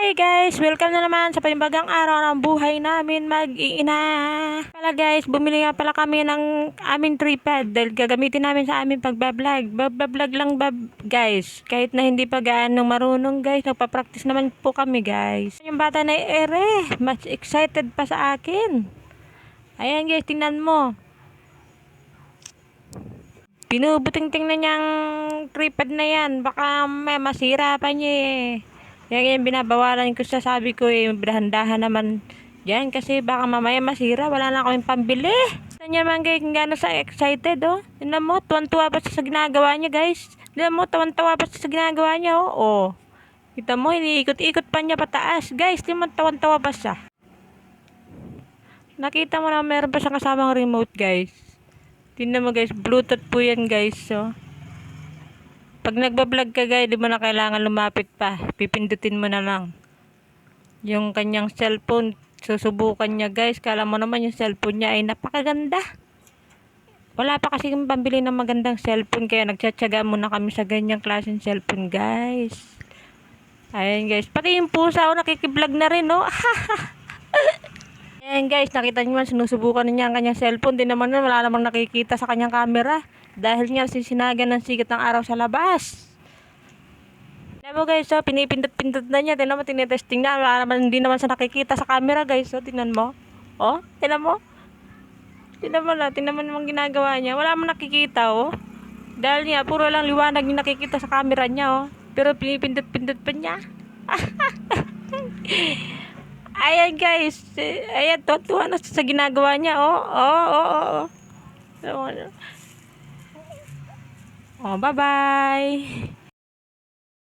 Hey guys, welcome na naman sa panibagong araw ng buhay namin mag-iina. Pala guys, bumili nga pala kami ng aming tripod dahil gagamitin namin sa aming pagbablog. Bablog lang guys, kahit na hindi pa gaano marunong guys, nagpa-practice naman po kami guys. Yung bata na ere, mas excited pa sa akin. Ayan guys, tingnan mo. Pinubuting-ting na niyang tripod na yan, baka may masira pa niya eh. Yan binabawalan ko sa sabi ko dahan-dahan naman yan kasi baka mamaya masira, wala na kaming pambili. Tignan niya man guys kung gaano sa excited oh. Tignan mo, tuwan-tuwa pa siya sa ginagawa niya guys. Tignan mo, tuwan-tuwa pa siya sa ginagawa niya oh. Oh. Kita mo, iniikot-ikot pa niya pataas. Guys, tignan mo, tuwan-tuwa pa siya. Nakita mo na meron pa siyang kasamang remote guys. Tignan mo guys, Bluetooth po yan guys oh. Pag nagbablog ka guys, di mo na kailangan lumapit pa. Pipindutin mo na lang. Yung kanyang cellphone, susubukan niya guys. Kala mo naman yung cellphone niya ay napakaganda. Wala pa kasi pambili ng magandang cellphone. Kaya nagtsatsaga muna kami sa ganyang klaseng cellphone guys. Ayan guys. Pati yung pusa o nakikiblog na rin no. Ayan guys, nakita niyo man sinusubukan niya ang kanyang cellphone. Di naman wala namang nakikita sa kanyang camera. Dahil nga sisinagan ng sikat ng araw sa labas. Alam mo guys, so, pinipindot-pindot na niya. Tingnan mo, tinitesting na. Wala naman, hindi naman sa nakikita sa camera guys. So, tingnan mo. Oh, tingnan mo. Tingnan mo na, tingnan mo namang ginagawa niya. Wala mo nakikita oh. Dahil nga, puro lang liwanag yung nakikita sa camera niya oh. Pero pinipindot-pindot pa niya. Ayan guys. Ayan, tuwa na sa ginagawa niya oh. Oh, bye-bye.